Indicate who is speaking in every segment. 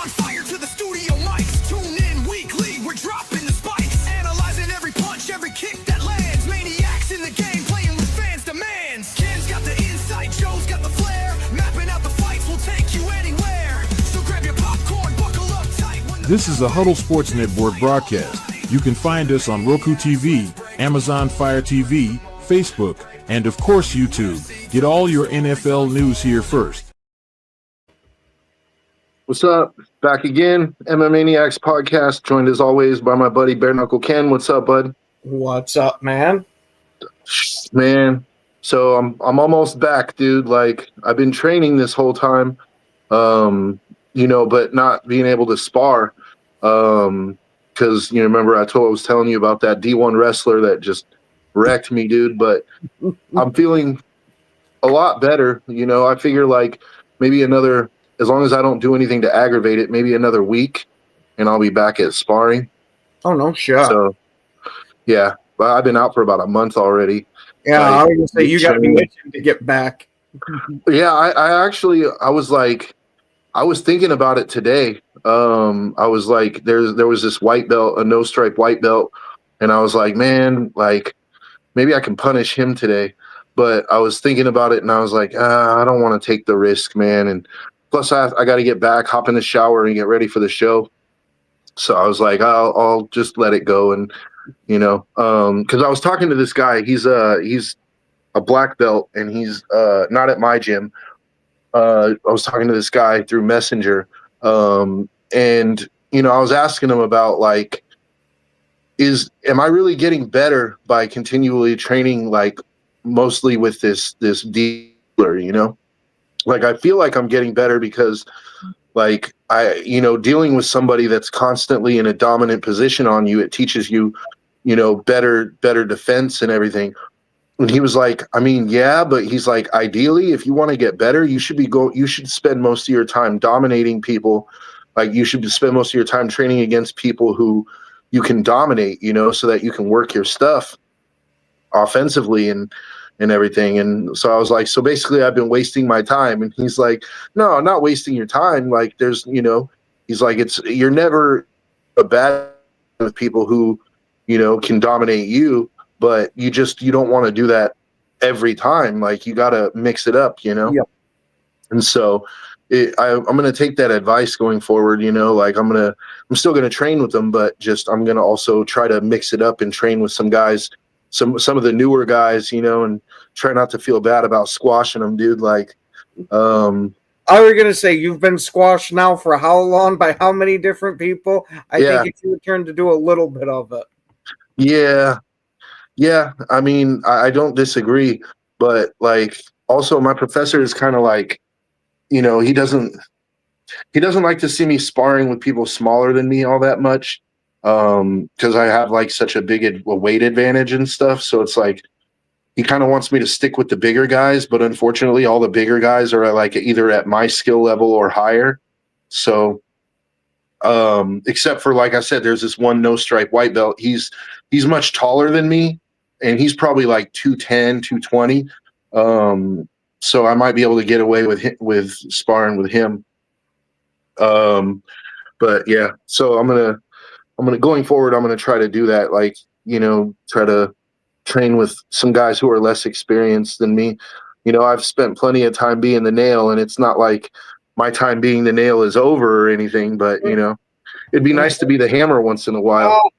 Speaker 1: fire to the studio mics. Tune in weekly, we're dropping the spikes. Analyzing every punch, every kick that lands. Maniacs in the game, playing with fans' demands. Ken's got the insight, Joe's got the flair. Mapping out the fights will take you anywhere. So grab your popcorn, buckle up tight.
Speaker 2: This is a Huddle Sports Network broadcast. You can find us on Roku TV, Amazon Fire TV, Facebook, and of course YouTube. Get all your NFL news here first.
Speaker 3: What's up? Back again, MMAniacs Podcast, joined as always by my buddy Bare Knuckle Ken. What's up, bud?
Speaker 4: What's up, man?
Speaker 3: Man, so I'm almost back, dude. Like, I've been training this whole time, but not being able to spar. Because remember I was telling you about that D1 wrestler that just wrecked me, dude. But I'm feeling a lot better. I figure like maybe another, as long as I don't do anything to aggravate it, maybe another week, and I'll be back at sparring.
Speaker 4: Oh no, sure.
Speaker 3: So yeah, but I've been out for about a month already.
Speaker 4: Yeah, I was gonna say you got to be itching to get back.
Speaker 3: Yeah, I was thinking about it today. I was like, there was this white belt, a no stripe white belt, and I was like, man, like maybe I can punish him today. But I was thinking about it, and I was like, I don't want to take the risk, man. And plus, I got to get back, hop in the shower, and get ready for the show. So I was like, I'll just let it go, and because I was talking to this guy, he's a black belt, and he's not at my gym. I was talking to this guy through Messenger, and I was asking him about like, am I really getting better by continually training, like mostly with this dealer, Like I feel like I'm getting better because like dealing with somebody that's constantly in a dominant position on you, it teaches you, better defense and everything. And he was like, I mean, yeah, but he's like, ideally, if you want to get better, you should spend most of your time dominating people. Like you should spend most of your time training against people who you can dominate, so that you can work your stuff offensively and everything. And so I was like, so basically I've been wasting my time. And he's like, no, I'm not wasting your time. Like there's, he's like, you're never a bad with people who, can dominate you. But you don't want to do that every time. Like you got to mix it up, Yep. And so I'm going to take that advice going forward, like I'm still going to train with them, but I'm going to also try to mix it up and train with some guys, some of the newer guys, and try not to feel bad about squashing them, dude. Like,
Speaker 4: I was going to say, you've been squashed now for how long by how many different people? I think it's your turn to do a little bit of it.
Speaker 3: Yeah, I mean, I don't disagree, but like, also my professor is kind of like, he doesn't like to see me sparring with people smaller than me all that much, because I have like such a big weight advantage and stuff. So it's like he kind of wants me to stick with the bigger guys, but unfortunately, all the bigger guys are like either at my skill level or higher. So, except for like I said, there's this one no stripe white belt. He's much taller than me. And he's probably like 210, 220. So I might be able to get away with sparring with him. But yeah, so I'm gonna going forward, I'm gonna try to do that. Like, try to train with some guys who are less experienced than me. I've spent plenty of time being the nail, and it's not like my time being the nail is over or anything, but it'd be nice to be the hammer once in a while.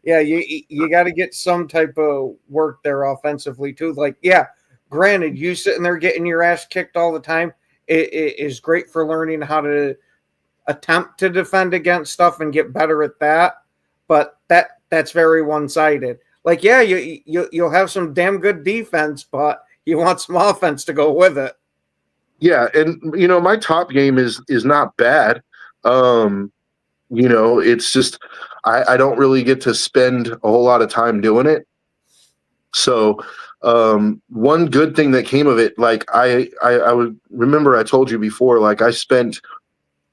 Speaker 4: Yeah, you got to get some type of work there offensively too. Like, yeah, granted, you sitting there getting your ass kicked all the time, it is great for learning how to attempt to defend against stuff and get better at that. But that's very one-sided. Like, yeah, you'll have some damn good defense, but you want some offense to go with it.
Speaker 3: Yeah, and my top game is not bad. It's just I don't really get to spend a whole lot of time doing it. So one good thing that came of it, like I would remember I told you before, like I spent,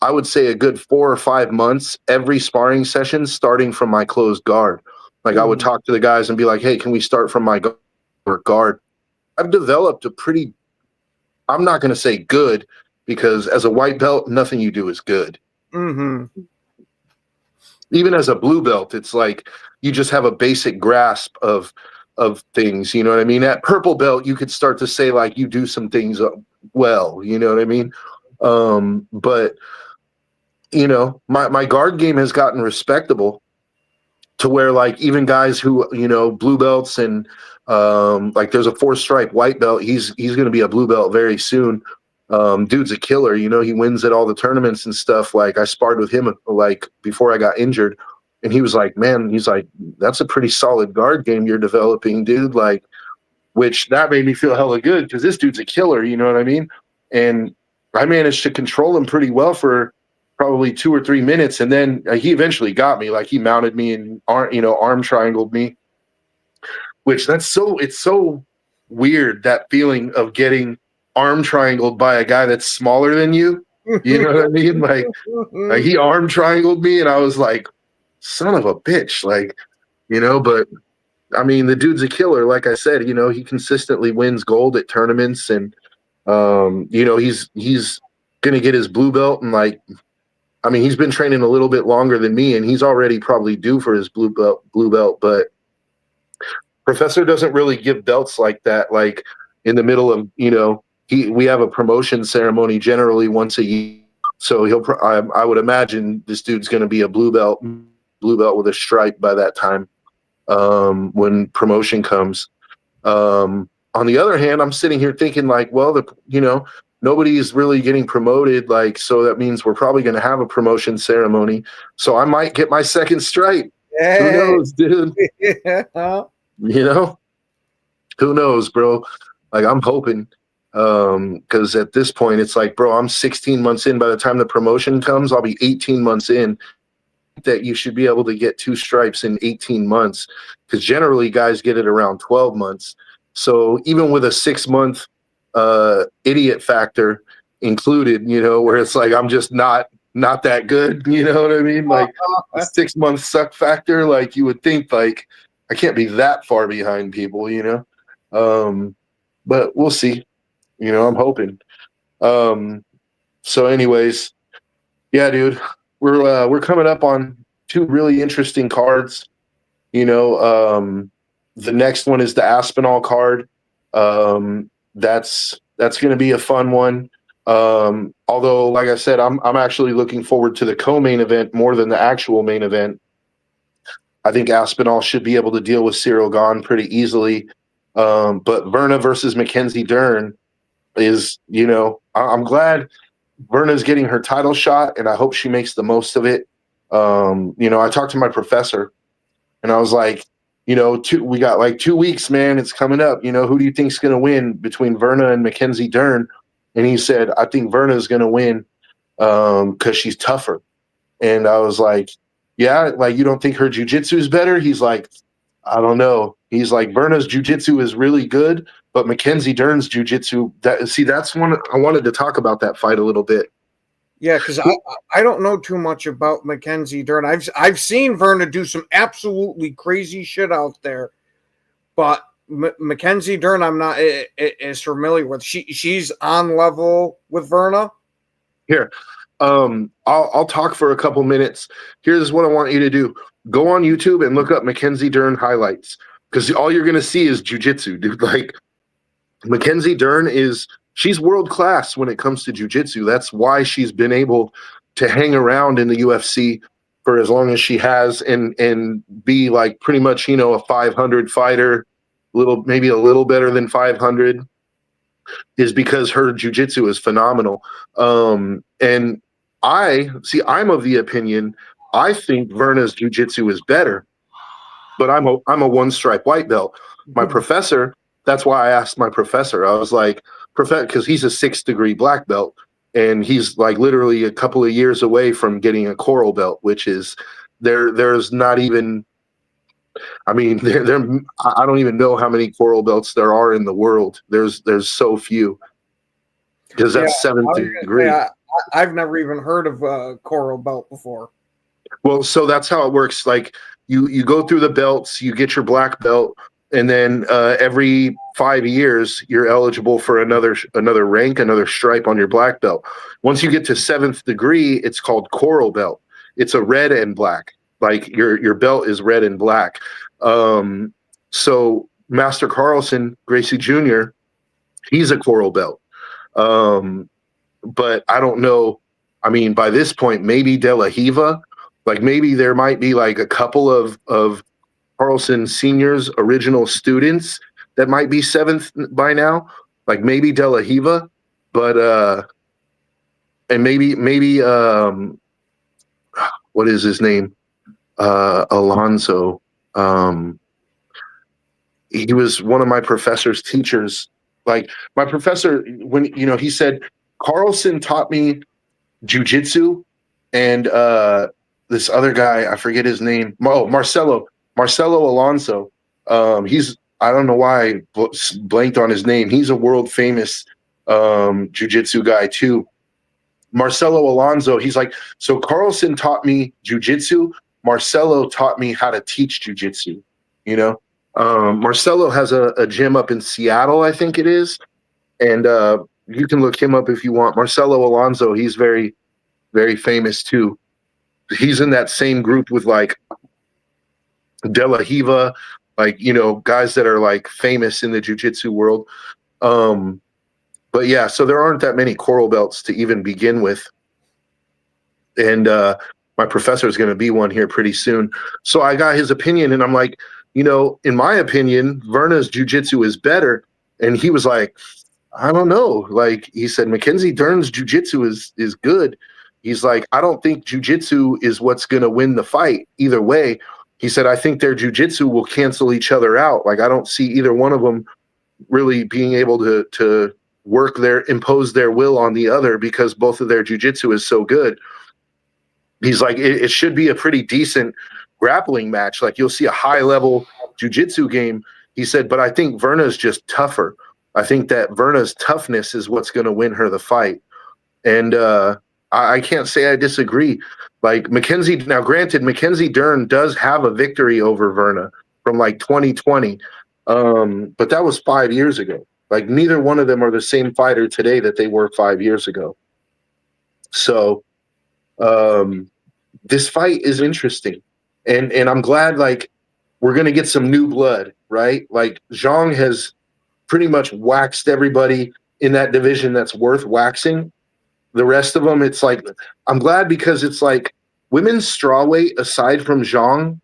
Speaker 3: I would say a good 4 or 5 months every sparring session starting from my closed guard. Like I would talk to the guys and be like, hey, can we start from my guard? I've developed a pretty, I'm not going to say good, because as a white belt, nothing you do is good.
Speaker 4: Mm-hmm.
Speaker 3: Even as a blue belt, it's like you just have a basic grasp of things. You know what I mean? At purple belt, you could start to say like you do some things well. You know what I mean? But my guard game has gotten respectable to where like even guys who blue belts and like there's a 4-stripe white belt. He's going to be a blue belt very soon. Dude's a killer. He wins at all the tournaments and stuff. Like I sparred with him like before I got injured, and he was like, man, he's like, that's a pretty solid guard game you're developing, dude. Like, which that made me feel hella good because this dude's a killer. You know what I mean? And I managed to control him pretty well for probably 2 or 3 minutes, and then he eventually got me. Like he mounted me and arm triangled me, which it's so weird, that feeling of getting arm triangled by a guy that's smaller than you. You know what I mean? Like he arm triangled me, and I was like, son of a bitch, like, but I mean, the dude's a killer. Like I said, he consistently wins gold at tournaments, and he's gonna get his blue belt, and like, I mean, he's been training a little bit longer than me, and he's already probably due for his blue belt. But Professor doesn't really give belts like that, like in the middle of, we have a promotion ceremony generally once a year. So I would imagine this dude's going to be a blue belt with a stripe by that time, when promotion comes. On the other hand, I'm sitting here thinking like, well, nobody's really getting promoted, like, so that means we're probably going to have a promotion ceremony. So I might get my second stripe. Hey. Who knows, dude? Who knows, bro? Like, I'm hoping, because at this point, it's like, bro, I'm 16 months in. By the time the promotion comes, I'll be 18 months in. That you should be able to get 2 stripes in 18 months, because generally guys get it around 12 months. So even with a 6-month idiot factor included, where it's like I'm just not that good, you know what I mean? Like a 6-month suck factor, like you would think like I can't be that far behind people, but we'll see. I'm hoping. So anyways, yeah, dude, we're coming up on 2 really interesting cards. The next one is the Aspinall card. That's going to be a fun one. Although, like I said, I'm actually looking forward to the co-main event more than the actual main event. I think Aspinall should be able to deal with Cyril Gahn pretty easily. But Verna versus Mackenzie Dern is, I'm glad Verna's getting her title shot, and I hope she makes the most of it. I talked to my professor, and I was like, we got like 2 weeks, man. It's coming up. Who do you think's going to win between Verna and Mackenzie Dern? And he said, I think Verna's going to win because she's tougher. And I was like, yeah, like you don't think her jiu-jitsu is better? He's like, I don't know. He's like, Verna's jiu-jitsu is really good, but Mackenzie Dern's jiu-jitsu, that's one I wanted to talk about that fight a little bit.
Speaker 4: Yeah, because I don't know too much about Mackenzie Dern. I've seen Verna do some absolutely crazy shit out there, but Mackenzie Dern I'm not as familiar with. She's on level with Verna.
Speaker 3: Here, I'll talk for a couple minutes. Here's what I want you to do: go on YouTube and look up Mackenzie Dern highlights, because all you're gonna see is jiu-jitsu, dude. Like Mackenzie Dern she's world class when it comes to jiu-jitsu. That's why she's been able to hang around in the UFC for as long as she has and be like pretty much, a 500 fighter, maybe a little better than 500, is because her jiu-jitsu is phenomenal. And I'm of the opinion, I think Verna's jiu-jitsu is better, but I'm a 1-stripe white belt. My professor, that's why I asked my professor. I was like, because he's a 6th-degree black belt, and he's like literally a couple of years away from getting a coral belt, which is there's not even, I mean, I don't even know how many coral belts there are in the world. There's so few, because that's 7th degree.
Speaker 4: I've never even heard of a coral belt before.
Speaker 3: Well, so that's how it works. Like you go through the belts, you get your black belt, and then every 5 years you're eligible for another rank, another stripe on your black belt. Once you get to 7th degree, it's called coral belt. It's a red and black, like your belt is red and black. So Master Carlson, Gracie Jr., he's a coral belt. But I don't know. I mean, by this point, maybe De La Hiva, like maybe there might be like a couple of Carlson Senior's original students that might be 7th by now, like maybe De La Hiva, but and maybe what is his name? Alonso. He was one of my professor's teachers. Like my professor, when he said Carlson taught me jiu-jitsu, and this other guy, I forget his name. Marcelo Alonso. I don't know why I blanked on his name. He's a world famous jiu-jitsu guy too. Marcelo Alonso. He's like, so Carlson taught me jiu-jitsu. Marcelo taught me how to teach jiu-jitsu. Marcelo has a gym up in Seattle, I think it is, and you can look him up if you want. Marcelo Alonso. He's very, very famous too. He's in that same group with like De La Hiva, like, guys that are like famous in the jiu-jitsu world. But yeah, so there aren't that many coral belts to even begin with. And my professor is going to be one here pretty soon. So I got his opinion, and I'm like, in my opinion, Verna's jiu-jitsu is better. And he was like, I don't know. Like he said, Mackenzie Dern's jiu-jitsu is good. He's like, I don't think jiu-jitsu is what's going to win the fight either way. He said, I think their jiu-jitsu will cancel each other out. Like, I don't see either one of them really being able to impose their will on the other, because both of their jiu-jitsu is so good. He's like, it should be a pretty decent grappling match. Like, you'll see a high-level jiu-jitsu game. He said, but I think Verna's just tougher. I think that Verna's toughness is what's going to win her the fight. And I can't say I disagree. Like now granted, Mackenzie Dern does have a victory over Verna from like 2020. But that was 5 years ago. Like, neither one of them are the same fighter today that they were 5 years ago. So this fight is interesting. And I'm glad, like, we're going to get some new blood, right? Like, Zhang has pretty much waxed everybody in that division that's worth waxing. The rest of them, it's like, I'm glad, because it's like women's strawweight, aside from Zhang,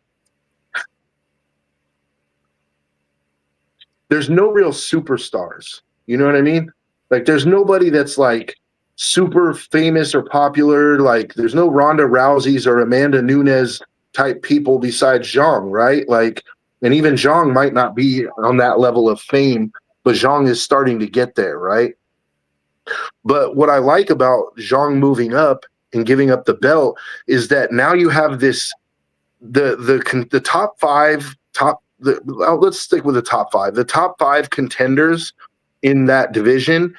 Speaker 3: there's no real superstars. You know what I mean? Like, there's nobody that's like super famous or popular. Like, there's no Ronda Rouseys or Amanda Nunes type people besides Zhang, right? Like, and even Zhang might not be on that level of fame, but Zhang is starting to get there, right? But what I like about Zhang moving up and giving up the belt is that now you have this the top five let's stick with the top five. The top five contenders in that division,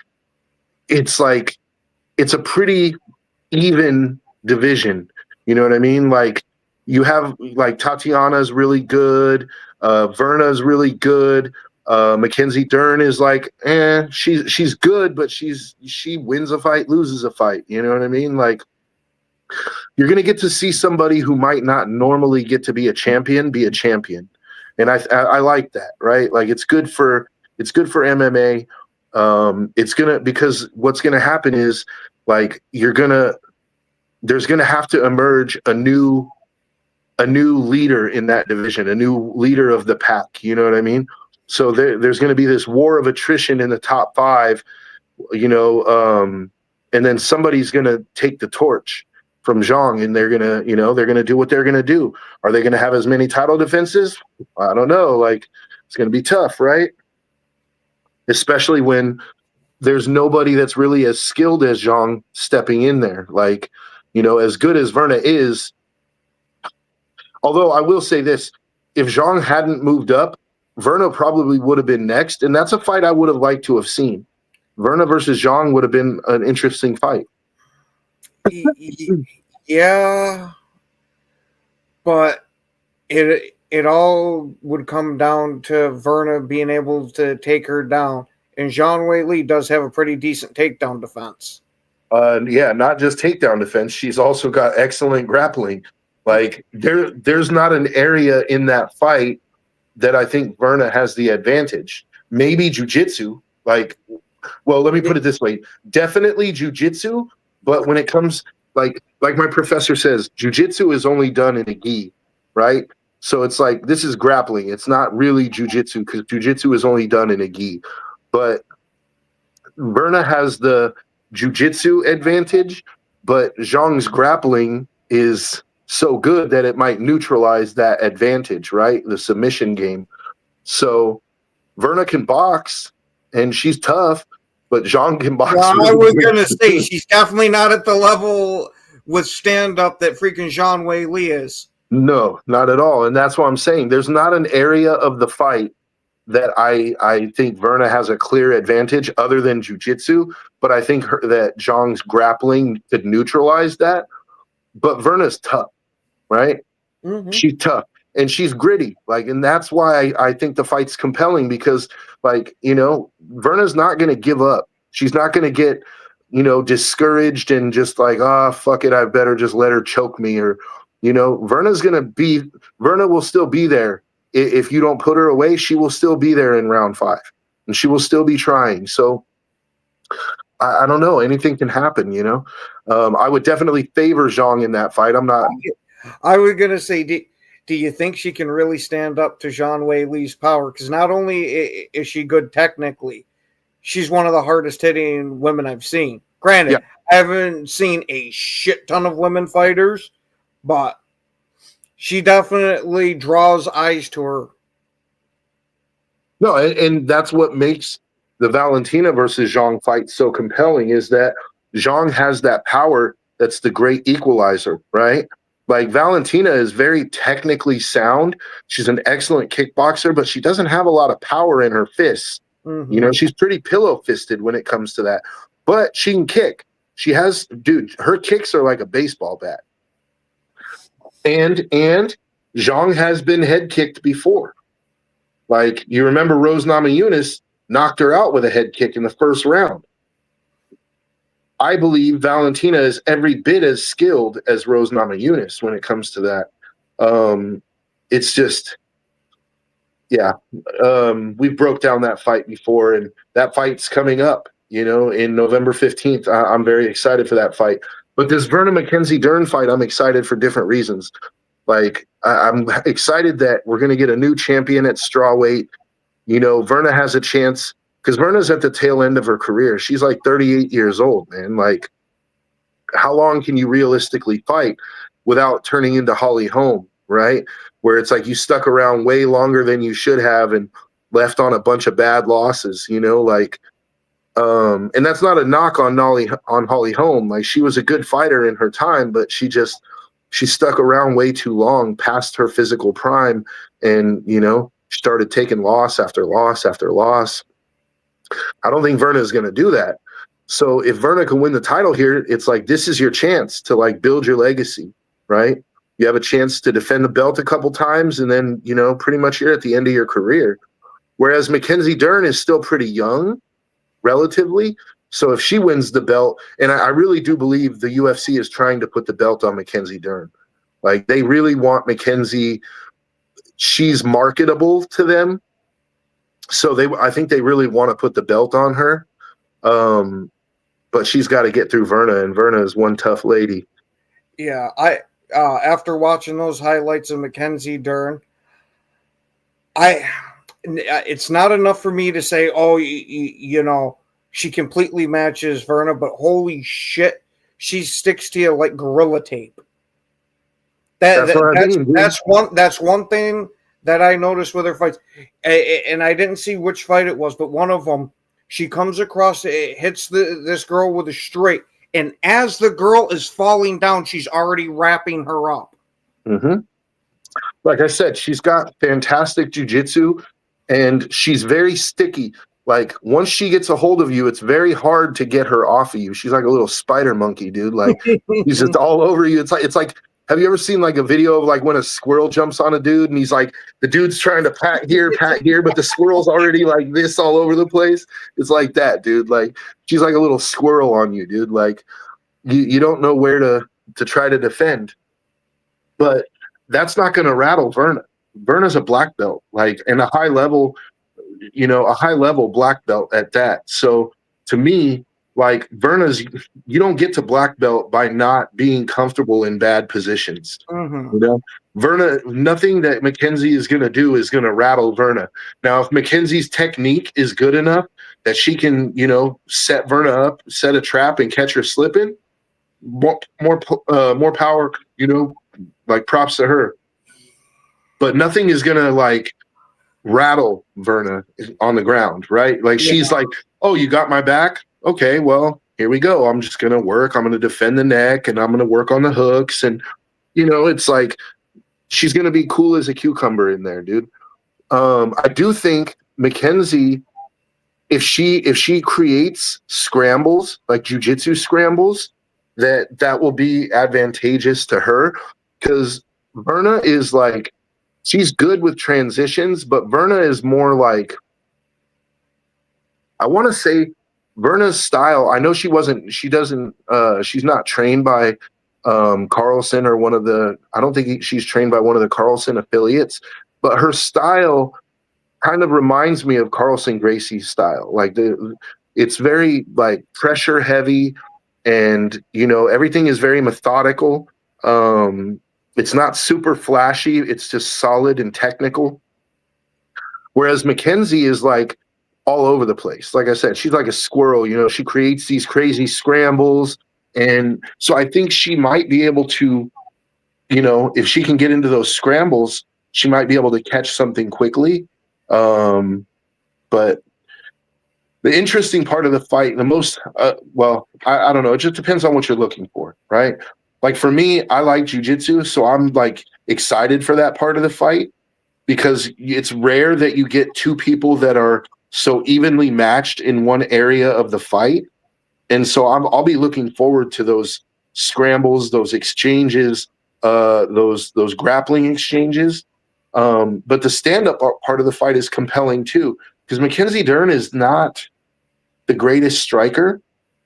Speaker 3: it's like, it's a pretty even division. You know what I mean? Like, you have like Tatiana's really good, Verna's really good. Mackenzie Dern is like, she's good, but she wins a fight, loses a fight. You know what I mean? Like, you're gonna get to see somebody who might not normally get to be a champion, and I like that, right? Like, it's good for MMA. Because what's gonna happen is, like, there's gonna have to emerge a new leader in that division, a new leader of the pack. You know what I mean? So there's going to be this war of attrition in the top five, and then somebody's going to take the torch from Zhang, and they're going to do what they're going to do. Are they going to have as many title defenses? I don't know. Like, it's going to be tough, right? Especially when there's nobody that's really as skilled as Zhang stepping in there. Like, as good as Verna is, although I will say this, if Zhang hadn't moved up, Verna probably would have been next, and that's a fight I would have liked to have seen. Verna versus Zhang would have been an interesting fight.
Speaker 4: Yeah, but it all would come down to Verna being able to take her down. And Zhang Wei Li does have a pretty decent takedown defense.
Speaker 3: Yeah, not just takedown defense. She's also got excellent grappling. Like there's not an area in that fight that I think Verna has the advantage. Maybe jiu-jitsu. Like, well, let me put it this way: definitely jiu-jitsu. But when it comes, like my professor says, jiu-jitsu is only done in a gi, right? So it's like this is grappling. It's not really jiu-jitsu because jiu-jitsu is only done in a gi. But Verna has the jiu-jitsu advantage, but Zhang's grappling is so good that it might neutralize that advantage, right? The submission game. So Verna can box, and she's tough, but Zhang can box.
Speaker 4: Well, I was going to say, she's definitely not at the level with stand-up that freaking Zhang Wei Li is.
Speaker 3: No, not at all. And that's what I'm saying. There's not an area of the fight that I think Verna has a clear advantage other than jiu-jitsu, but I think that Zhang's grappling could neutralize that. But Verna's tough, right? Mm-hmm. She's tough and she's gritty. Like, and that's why I think the fight's compelling because, like, you know, Verna's not going to give up. She's not going to get, you know, discouraged and just like, fuck it, I better just let her choke me. Or, you know, Verna will still be there. If you don't put her away, she will still be there in round 5 and she will still be trying. So I don't know. Anything can happen, you know. I would definitely favor Zhang in that fight. I'm not.
Speaker 4: I was going to say, do you think she can really stand up to Zhang Wei Li's power? Because not only is she good technically, she's one of the hardest hitting women I've seen. Granted, yeah. I haven't seen a shit ton of women fighters, but she definitely draws eyes to her.
Speaker 3: No, and that's what makes the Valentina versus Zhang fight so compelling is that Zhang has that power that's the great equalizer, right? Like Valentina is very technically sound. She's an excellent kickboxer, but she doesn't have a lot of power in her fists. Mm-hmm. You know, she's pretty pillow-fisted when it comes to that. But she can kick. She has, dude, her kicks are like a baseball bat. And Zhang has been head kicked before. Like, you remember Rose Namajunas knocked her out with a head kick in the first round. I believe Valentina is every bit as skilled as Rose Namajunas when it comes to that. It's just, yeah. We broke down that fight before, and that fight's coming up, you know, in November 15th. I'm very excited for that fight. But this Verna Mackenzie Dern fight, I'm excited for different reasons. Like, I'm excited that we're going to get a new champion at strawweight. You know, Verna has a chance because Verna's at the tail end of her career. She's like 38 years old, man. Like, how long can you realistically fight without turning into Holly Holm, right? Where it's like you stuck around way longer than you should have and left on a bunch of bad losses, you know, like, and that's not a knock on Holly Holm. Like, she was a good fighter in her time, but she stuck around way too long past her physical prime and, you know, started taking loss after loss after loss. I don't think Verna is going to do that. So if Verna can win the title here, it's like, this is your chance to like build your legacy, right? You have a chance to defend the belt a couple times and then, you know, pretty much you're at the end of your career. Whereas Mackenzie Dern is still pretty young, relatively. So if she wins the belt, and I really do believe the UFC is trying to put the belt on Mackenzie Dern. Like, they really want Mackenzie. She's marketable to them. So I think they really want to put the belt on her. But she's got to get through Verna, and Verna is one tough lady.
Speaker 4: Yeah, after watching those highlights of Mackenzie Dern, it's not enough for me to say, oh, you know, she completely matches Verna, but holy shit, she sticks to you like Gorilla Tape. That's one thing that I noticed with her fights, and I didn't see which fight it was, but one of them, she comes across, it hits this girl with a straight, and as the girl is falling down, she's already wrapping her up.
Speaker 3: Mm-hmm. Like I said, she's got fantastic jiu-jitsu, and she's very sticky. Like, once she gets a hold of you, it's very hard to get her off of you. She's like a little spider monkey, dude. Like, she's just all over you. It's like have you ever seen like a video of like when a squirrel jumps on a dude and he's like, the dude's trying to pat here, but the squirrel's already like this all over the place? It's like that, dude. Like she's like a little squirrel on you, dude. Like you don't know where to try to defend. But that's not going to rattle Verna. Verna's a black belt, like, and a high level black belt at that. So to me, like you don't get to black belt by not being comfortable in bad positions.
Speaker 4: Mm-hmm.
Speaker 3: You know, Verna, nothing that Mackenzie is going to do is going to rattle Verna. Now, if Mackenzie's technique is good enough that she can, set Verna up, set a trap, and catch her slipping, more power. Like props to her. But nothing is going to like rattle Verna on the ground, right? Like she's like, oh, you got my back? Okay, well, here we go. I'm just going to work. I'm going to defend the neck and I'm going to work on the hooks. And, it's like she's going to be cool as a cucumber in there, dude. I do think Mackenzie, if she creates scrambles, like jiu-jitsu scrambles, that will be advantageous to her because Verna is like, she's good with transitions, but Verna is more like, I want to say Verna's style. I know she's not trained by Carlson or I don't think she's trained by one of the Carlson affiliates, but her style kind of reminds me of Carlson Gracie's style. Like it's very like pressure heavy and, everything is very methodical. It's not super flashy. It's just solid and technical. Whereas Mackenzie is like all over the place. Like I said, she's like a squirrel. She creates these crazy scrambles. And so I think she might be able to, if she can get into those scrambles, she might be able to catch something quickly. But the interesting part of the fight, the most, I don't know. It just depends on what you're looking for, right? Like for me, I like jiu-jitsu, so I'm like excited for that part of the fight because it's rare that you get two people that are so evenly matched in one area of the fight. And so I'll be looking forward to those scrambles, those exchanges, those grappling exchanges. But the stand-up part of the fight is compelling too, because Mackenzie Dern is not the greatest striker.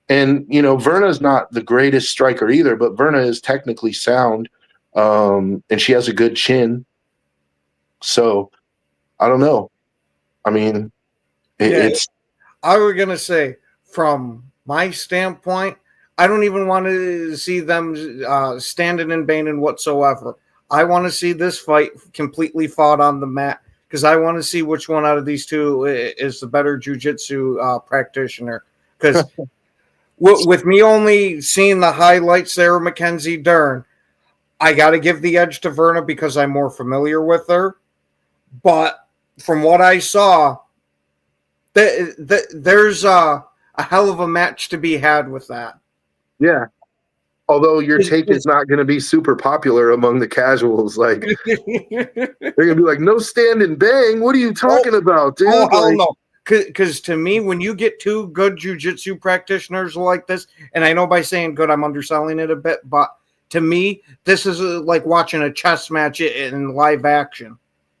Speaker 3: And, Verna's not the greatest striker either, but Verna is technically sound, and she has a good chin. So, I don't know. I mean, it's...
Speaker 4: I was going to say, from my standpoint, I don't even want to see them standing and banging whatsoever. I want to see this fight completely fought on the mat because I want to see which one out of these two is the better jiu-jitsu practitioner. Because with me only seeing the highlights there of Mackenzie Dern, I got to give the edge to Verna because I'm more familiar with her. But from what I saw, there's a hell of a match to be had with that.
Speaker 3: Yeah. Although your take is not going to be super popular among the casuals. Like, they're going to be like, no stand and bang. What are you talking about, dude?
Speaker 4: Oh, hell no. Because to me, when you get two good jiu-jitsu practitioners like this, and I know by saying good, I'm underselling it a bit, but to me, this is like watching a chess match in live action.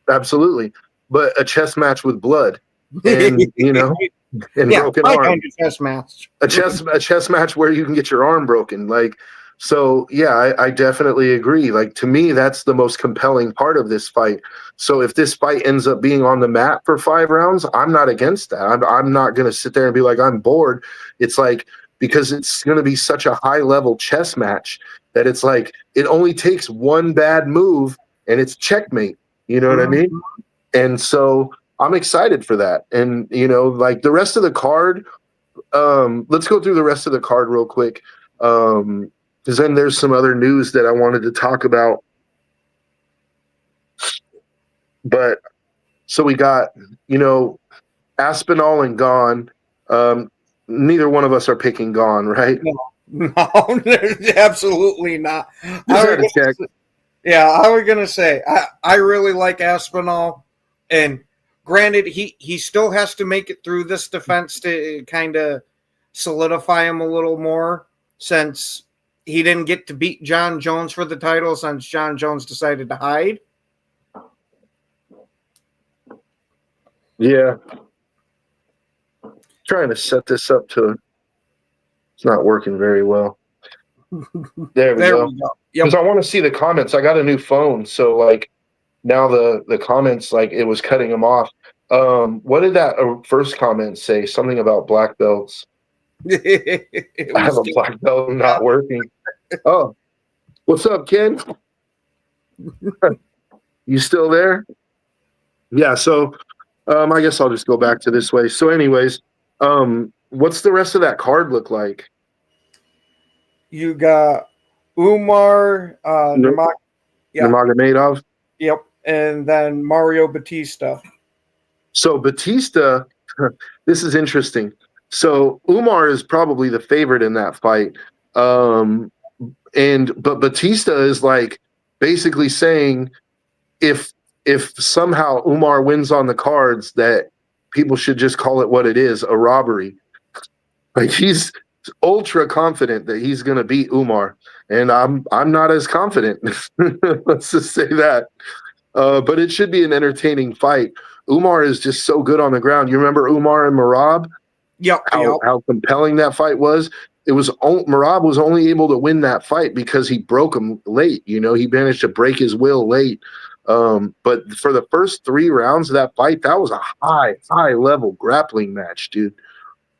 Speaker 3: Absolutely. But a chess match with blood and, and broken arm.
Speaker 4: Kind of chess match.
Speaker 3: A chess match where you can get your arm broken. Like, so yeah, I definitely agree. Like, to me, that's the most compelling part of this fight. So if this fight ends up being on the mat for 5 rounds, I'm not against that. I'm not going to sit there and be like, I'm bored. It's like, because it's going to be such a high level chess match that it's like, it only takes one bad move and it's checkmate. You know what I mean? And so I'm excited for that. And, like the rest of the card, let's go through the rest of the card real quick. Because then there's some other news that I wanted to talk about. But so we got, Aspinall and Gone. Neither one of us are picking Gone, right?
Speaker 4: No, absolutely not.
Speaker 3: I
Speaker 4: was going to say, I really like Aspinall. And granted, he still has to make it through this defense to kind of solidify him a little more since he didn't get to beat John Jones for the title since John Jones decided to hide.
Speaker 3: Yeah. Trying to set this up to it's not working very well. There we go.
Speaker 4: Yep.
Speaker 3: Because I want to see the comments. I got a new phone, so like now the comments, like it was cutting them off. What did that first comment say? Something about black belts. I have a black belt not working. Oh, what's up, Ken? You still there? Yeah. So, I guess I'll just go back to this way. So, anyways, what's the rest of that card look like?
Speaker 4: You got Umar
Speaker 3: Nurmagomedov.
Speaker 4: Yep, and then Mario Batista.
Speaker 3: So Batista, this is interesting. So Umar is probably the favorite in that fight, but Batista is like basically saying if somehow Umar wins on the cards, that people should just call it what it is, a robbery. Like he's ultra confident that he's going to beat Umar, and I'm not as confident. Let's just say that. But it should be an entertaining fight. Umar is just so good on the ground. You remember Umar and Merab?
Speaker 4: Yep.
Speaker 3: How compelling that fight was. It was Merab was only able to win that fight because he broke him late. You know, he managed to break his will late. But for the first 3 rounds of that fight, that was a high level grappling match, dude.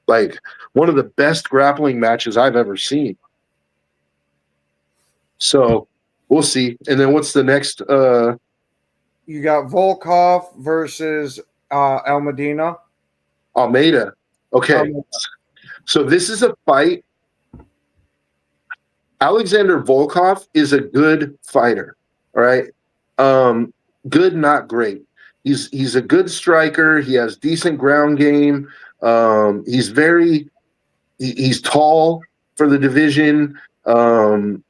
Speaker 3: Like one of the best grappling matches I've ever seen. So we'll see. And then what's the next?
Speaker 4: You got Volkov versus Almeida.
Speaker 3: Almeida. Okay. So this is a fight. Alexander Volkov is a good fighter. All right. Good, not great. He's a good striker. He has decent ground game. He's tall for the division. You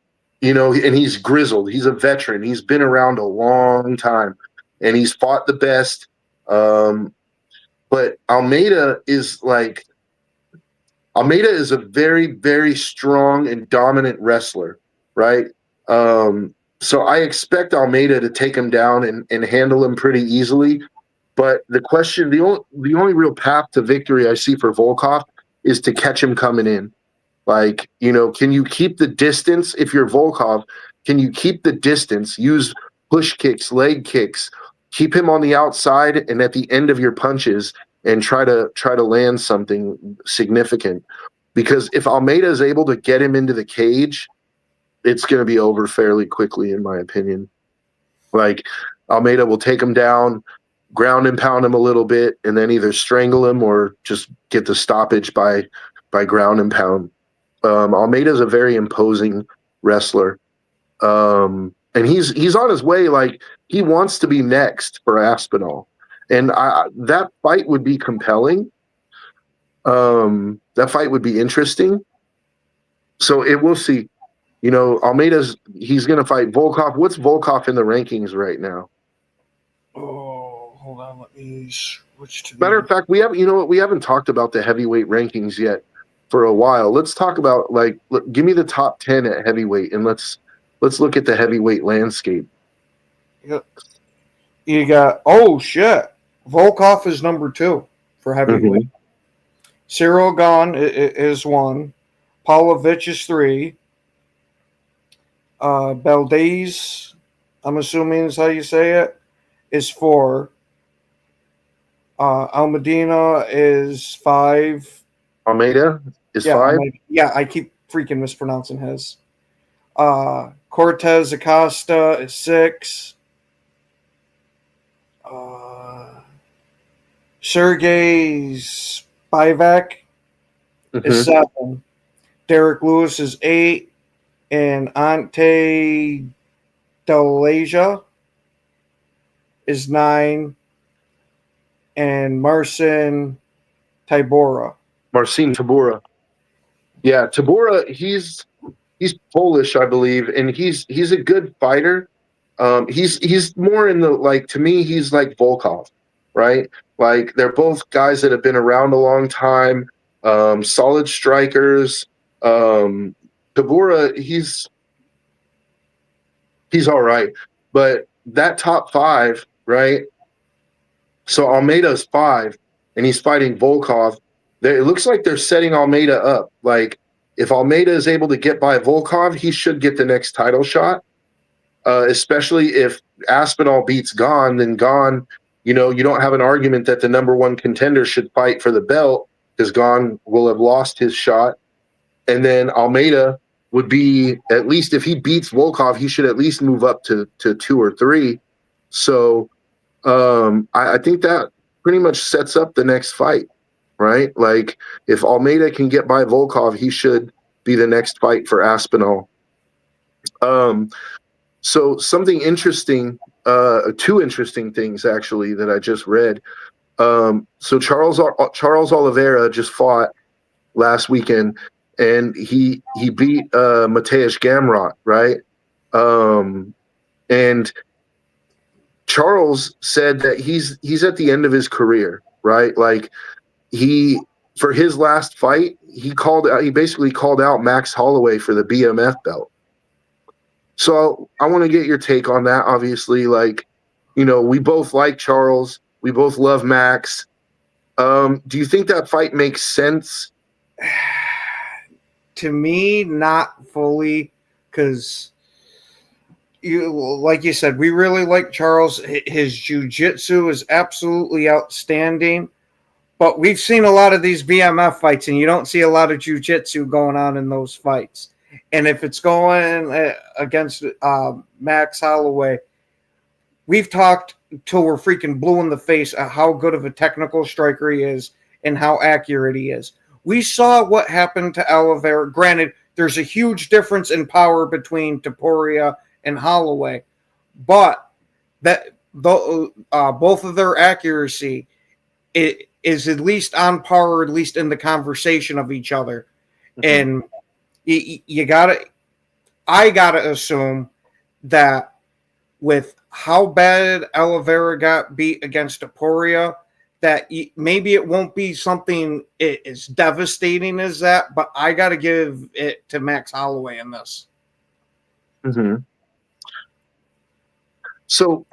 Speaker 3: know, and he's grizzled. He's a veteran. He's been around a long time, and he's fought the best. But Almeida is a very, very strong and dominant wrestler, right? So I expect Almeida to take him down and handle him pretty easily. But the question, the only real path to victory I see for Volkov is to catch him coming in. Like, you know, can you keep the distance? If you're Volkov, can you keep the distance? Use push kicks, leg kicks, keep him on the outside and at the end of your punches and try to land something significant. Because if Almeida is able to get him into the cage, it's going to be over fairly quickly, in my opinion. Like, Almeida will take him down, ground and pound him a little bit, and then either strangle him or just get the stoppage by ground and pound. Almeida is a very imposing wrestler, and he's on his way. Like, he wants to be next for Aspinall, and that fight would be compelling. That fight would be interesting. So we'll see. You know, he's going to fight Volkov. What's Volkov in the rankings right now?
Speaker 4: Oh, hold on. Let me switch to.
Speaker 3: Matter of fact, we haven't talked about the heavyweight rankings yet for a while. Let's talk about give me the top 10 at heavyweight, and let's look at the heavyweight landscape.
Speaker 4: You got Volkov is number 2 for heavyweight.
Speaker 3: Mm-hmm.
Speaker 4: Cyril Gahn is 1. Pavlovich is 3. Beldaze, I'm assuming is how you say it, is 4. Almeida is 5.
Speaker 3: Almeida is 5?
Speaker 4: Almeida. I keep freaking mispronouncing his. Cortez Acosta is 6. Sergey Spivak is 7. Derek Lewis is 8. And Ante Delasia is 9. And Marcin Tybura. Yeah, Tybura, he's Polish, I believe, and he's a good fighter. He's more in the, to me, he's like Volkov, right? Like, they're both guys that have been around a long time, solid strikers.
Speaker 3: Tabora, he's all right, but that top five, right? So Almeida's 5, and he's fighting Volkov. It looks like they're setting Almeida up. Like, if Almeida is able to get by Volkov, he should get the next title shot. Especially if Aspinall beats Gon, then Gon, you don't have an argument that the number one contender should fight for the belt because Gon will have lost his shot. And then Almeida would be, at least if he beats Volkov, he should at least move up to 2 or 3. So I think that pretty much sets up the next fight, right? Like, if Almeida can get by Volkov, he should be the next fight for Aspinall. So something interesting, 2 interesting things actually that I just read. So Charles Oliveira just fought last weekend, and he beat Mateusz Gamrot, right? And Charles said that he's at the end of his career, right? Like, for his last fight, he basically called out Max Holloway for the BMF belt. So I want to get your take on that. Obviously, like, we both like Charles, we both love Max. Do you think that fight makes sense?
Speaker 4: To me, not fully, because like you said, we really like Charles. His jiu-jitsu is absolutely outstanding, but we've seen a lot of these BMF fights, and you don't see a lot of jiu-jitsu going on in those fights. And if it's going against Max Holloway, we've talked till we're freaking blue in the face at how good of a technical striker he is and how accurate he is. We saw what happened to Oliveira. Granted, there's a huge difference in power between Topuria and Holloway, but that both of their accuracy is at least on par, or at least in the conversation of each other. Mm-hmm. And I gotta assume that with how bad Oliveira got beat against Topuria, that maybe it won't be something as devastating as that, but I gotta give it to Max Holloway in this.
Speaker 3: Mm-hmm. So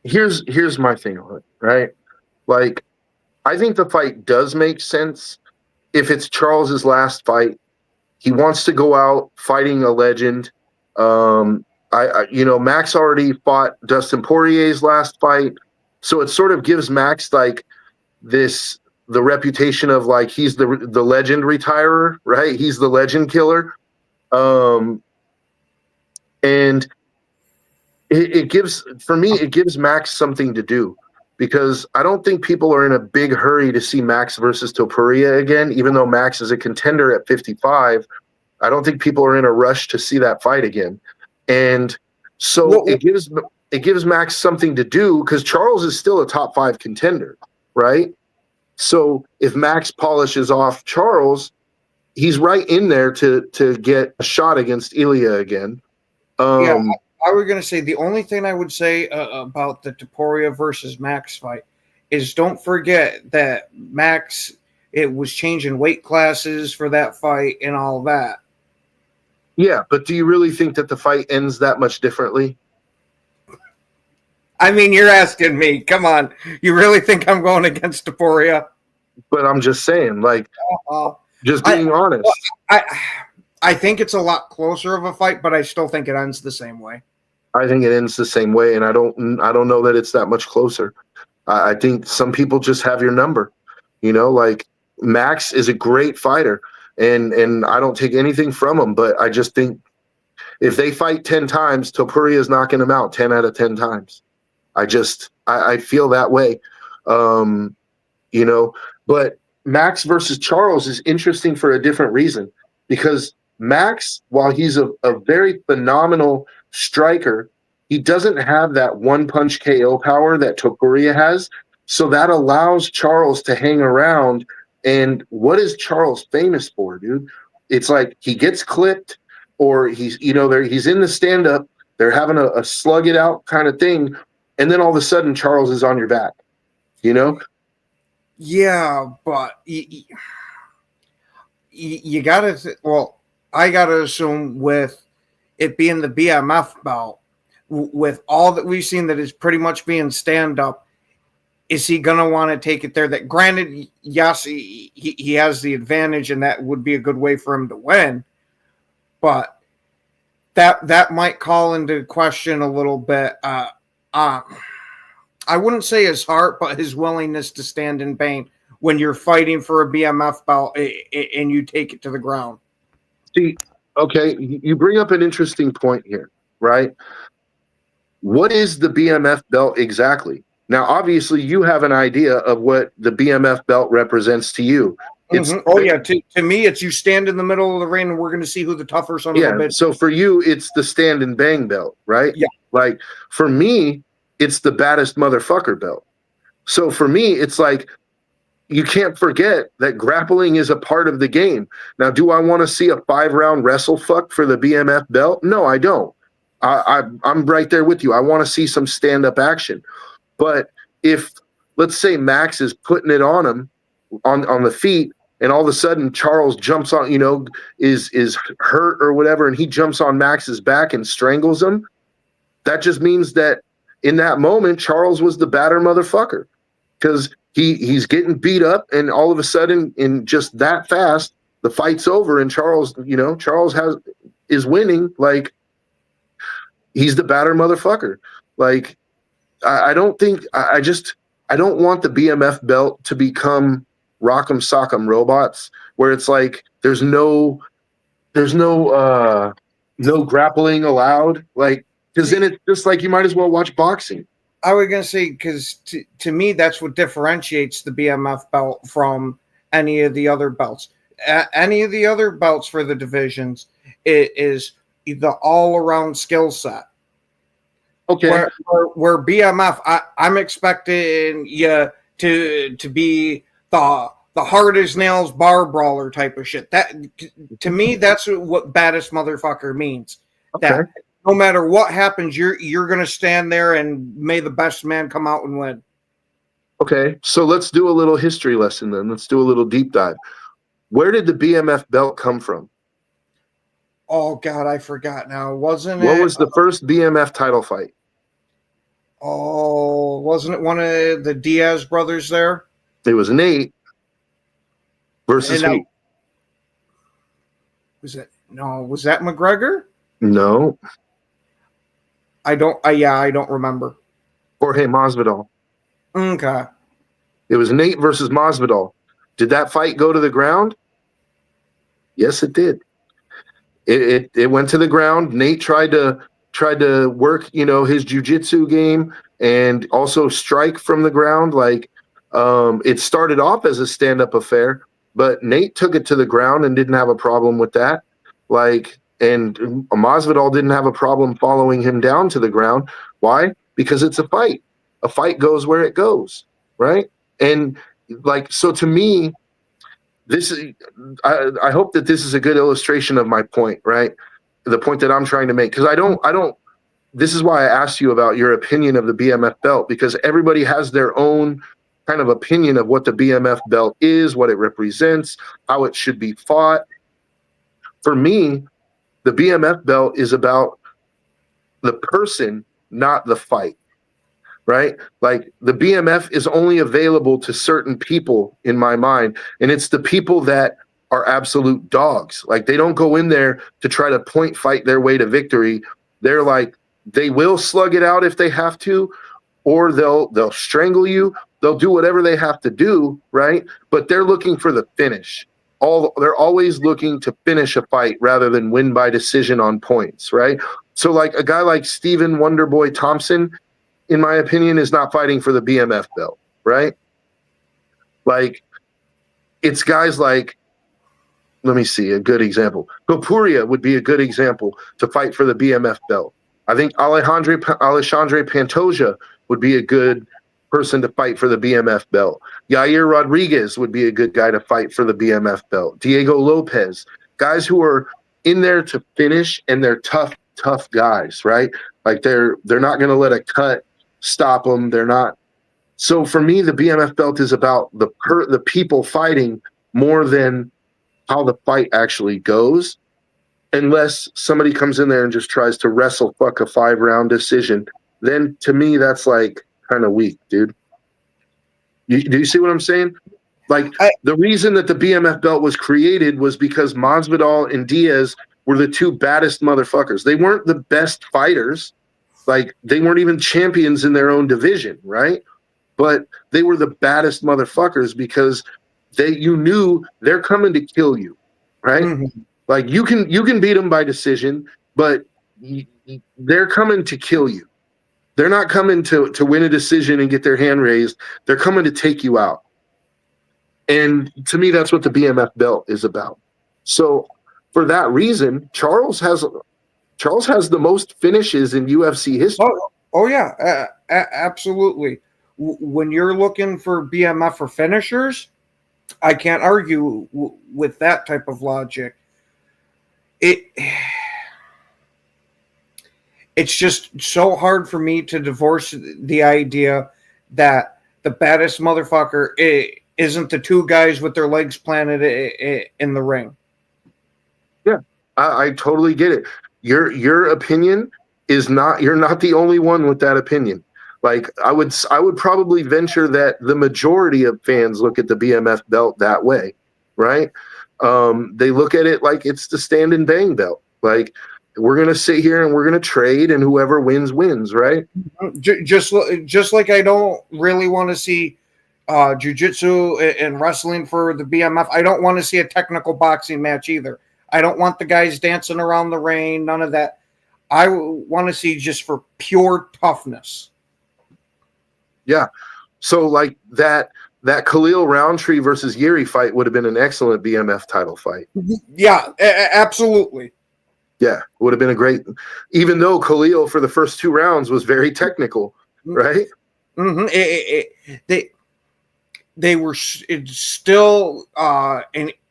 Speaker 3: here's my thing on it, right? Like, I think the fight does make sense if it's Charles's last fight. He wants to go out fighting a legend. Max already fought Dustin Poirier's last fight, so it sort of gives Max like the reputation of like he's the legend retirer, right? He's the legend killer, and it gives Max something to do, because I don't think people are in a big hurry to see Max versus Topuria again, even though Max is a contender at 55. I don't think people are in a rush to see that fight again. And so it gives Max something to do, because Charles is still a top 5 contender, right? So if Max polishes off Charles, he's right in there to get a shot against Ilya again.
Speaker 4: I was going to say the only thing I would say about the Topuria versus Max fight is don't forget that Max, it was changing weight classes for that fight and all that.
Speaker 3: Yeah, but do you really think that the fight ends that much differently?
Speaker 4: I mean, you're asking me. Come on. You really think I'm going against Topuria?
Speaker 3: But I'm just saying, like, just being honest.
Speaker 4: I think it's a lot closer of a fight, but I still think it ends the same way.
Speaker 3: I think it ends the same way, and I don't know that it's that much closer. I think some people just have your number. Like, Max is a great fighter, and I don't take anything from him, but I just think if they fight 10 times, Topuria is knocking him out 10 out of 10 times. I feel that way. But Max versus Charles is interesting for a different reason, because Max, while he's a very phenomenal striker, he doesn't have that one-punch KO power that Topuria has. So that allows Charles to hang around. And what is Charles famous for, dude? It's like he gets clipped, or he's in the stand-up, they're having a slug it out kind of thing, and then all of a sudden Charles is on your back,
Speaker 4: Yeah, but you got to – well, I gotta assume with it being the BMF belt, with all that we've seen that is pretty much being stand up, is he gonna want to take it there? That granted, yes, he has the advantage, and that would be a good way for him to win, but that might call into question a little bit. I wouldn't say his heart, but his willingness to stand in pain when you're fighting for a BMF belt and you take it to the ground.
Speaker 3: See, okay, you bring up an interesting point here, right? What is the BMF belt exactly? Now, obviously, you have an idea of what the BMF belt represents to you.
Speaker 4: Mm-hmm. Oh yeah, to me, it's you stand in the middle of the ring, and we're going to see who the tougher son of a bitch.
Speaker 3: So for you, it's the stand and bang belt, right?
Speaker 4: Yeah.
Speaker 3: Like for me, it's the baddest motherfucker belt. So for me, it's like you can't forget that grappling is a part of the game. Now, do I want to see a 5-round wrestle fuck for the BMF belt? No, I don't. I'm right there with you. I want to see some stand-up action. But if, let's say, Max is putting it on him on the feet, and all of a sudden Charles jumps on, is hurt or whatever, and he jumps on Max's back and strangles him, that just means that in that moment, Charles was the badder motherfucker, because he's getting beat up, and all of a sudden, in just that fast, the fight's over, and Charles is winning. Like, he's the badder motherfucker. Like, I don't want the BMF belt to become Rock'em Sock'em Robots, where it's like there's no grappling allowed. Like, because then it's just like you might as well watch boxing.
Speaker 4: I was gonna say, because to me, that's what differentiates the BMF belt from any of the other belts. Any of the other belts for the divisions, it is the all-around skill set.
Speaker 3: Okay.
Speaker 4: Where BMF, I'm expecting you to be the hard as nails bar brawler type of shit. That, to me, that's what baddest motherfucker means.
Speaker 3: Okay.
Speaker 4: That no matter what happens, you're gonna stand there and may the best man come out and win.
Speaker 3: Okay, so let's do a little history lesson then. Let's do a little deep dive. Where did the BMF belt come from?
Speaker 4: Oh God, I forgot now. What
Speaker 3: was the first BMF title fight?
Speaker 4: Oh, wasn't it one of the Diaz brothers there?
Speaker 3: It was Nate versus who?
Speaker 4: Was that McGregor?
Speaker 3: No.
Speaker 4: I don't remember.
Speaker 3: Jorge Masvidal.
Speaker 4: Okay.
Speaker 3: It was Nate versus Masvidal. Did that fight go to the ground? Yes, it did. It went to the ground. Nate tried to work, his jiu-jitsu game and also strike from the ground. Like, it started off as a stand-up affair, but Nate took it to the ground and didn't have a problem with that. Like, and Masvidal didn't have a problem following him down to the ground. Why? Because it's a fight. A fight goes where it goes, right? And like, so to me, I hope that this is a good illustration of my point, right? The point that I'm trying to make, because I don't. This is why I asked you about your opinion of the BMF belt, because everybody has their own kind of opinion of what the BMF belt is, what it represents, how it should be fought. For me, the BMF belt is about the person, not the fight, right? Like, the BMF is only available to certain people in my mind, and it's the people that are absolute dogs. Like, they don't go in there to try to point fight their way to victory. They're like, they will slug it out if they have to, or they'll strangle you. They'll do whatever they have to do, right? But they're looking for the finish. They're always looking to finish a fight rather than win by decision on points, right? So like a guy like Stephen Wonderboy Thompson, in my opinion, is not fighting for the BMF belt, right? Like, it's guys like, let me see, a good example. Gopuria would be a good example to fight for the BMF belt. I think Alexandre Pantoja would be a good person to fight for the BMF belt. Yair Rodriguez would be a good guy to fight for the BMF belt. Diego Lopez, guys who are in there to finish, and they're tough guys, right? Like, they're not going to let a cut stop them. They're not. So for me, the BMF belt is about the people fighting more than how the fight actually goes. unless somebody comes in there and just tries to wrestle fuck a 5-round decision. Then to me, that's like kind of weak, dude. Do you see what I'm saying? Like, the reason that the BMF belt was created was because Masvidal and Diaz were the two baddest motherfuckers. They weren't the best fighters. Like, they weren't even champions in their own division, right? But they were the baddest motherfuckers because you knew they're coming to kill you, right? Mm-hmm. Like, you can beat them by decision, but they're coming to kill you. They're not coming to win a decision and get their hand raised. They're coming to take you out. And to me, that's what the BMF belt is about. So for that reason, Charles has the most finishes in UFC history.
Speaker 4: Oh yeah, absolutely. When you're looking for BMF for finishers, I can't argue with that type of logic. It's just so hard for me to divorce the idea that the baddest motherfucker isn't the two guys with their legs planted in the ring.
Speaker 3: Yeah, I totally get it. Your opinion is not, you're not the only one with that opinion. Like, I would probably venture that the majority of fans look at the BMF belt that way, right? They look at it like it's the stand and bang belt. Like, we're going to sit here and we're going to trade, and whoever wins, right?
Speaker 4: Just like I don't really want to see jiu-jitsu and wrestling for the BMF. I don't want to see a technical boxing match either. I don't want the guys dancing around the ring, none of that. I want to see just for pure toughness.
Speaker 3: Yeah. So like that Khalil Roundtree versus Yuri fight would have been an excellent BMF title fight.
Speaker 4: Yeah, absolutely.
Speaker 3: Yeah, would have been a great, even though Khalil for the first 2 rounds was very technical, right?
Speaker 4: Mm-hmm. They were still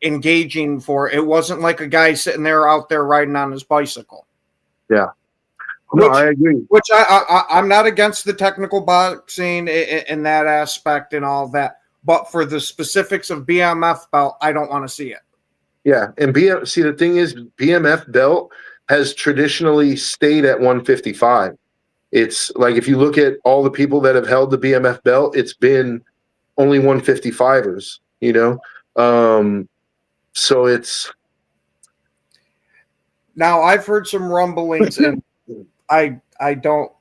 Speaker 4: engaging for it. Wasn't like a guy sitting there out there riding on his bicycle.
Speaker 3: Yeah. No, I agree.
Speaker 4: Which I'm not against the technical boxing in that aspect and all that. But for the specifics of BMF belt, I don't want to see it.
Speaker 3: Yeah, and see, the thing is, BMF belt has traditionally stayed at 155. It's like, if you look at all the people that have held the BMF belt, it's been only 155ers, you know? So it's...
Speaker 4: Now, I've heard some rumblings, and I don't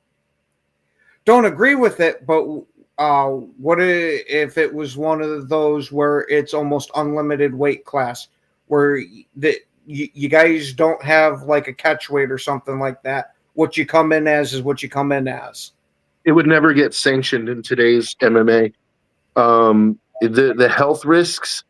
Speaker 4: agree with it, but what if it was one of those where it's almost unlimited weight class, where you guys don't have like a catch weight or something like that? What you come in as is what you come in as.
Speaker 3: It would never get sanctioned in today's MMA. The health risks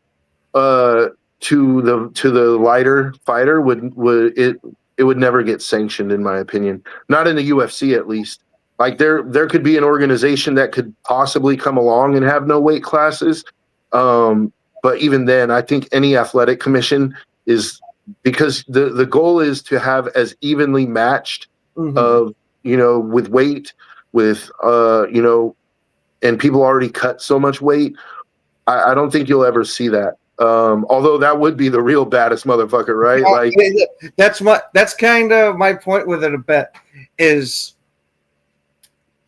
Speaker 3: to the lighter fighter would never get sanctioned, in my opinion. Not in the UFC, at least. Like, there could be an organization that could possibly come along and have no weight classes. But even then, I think any athletic commission is, because the goal is to have as evenly matched of, you know, with weight, with you know, and people already cut so much weight. I don't think you'll ever see that. Although that would be the real baddest motherfucker, right? Like,
Speaker 4: that's kind of my point with it a bit, is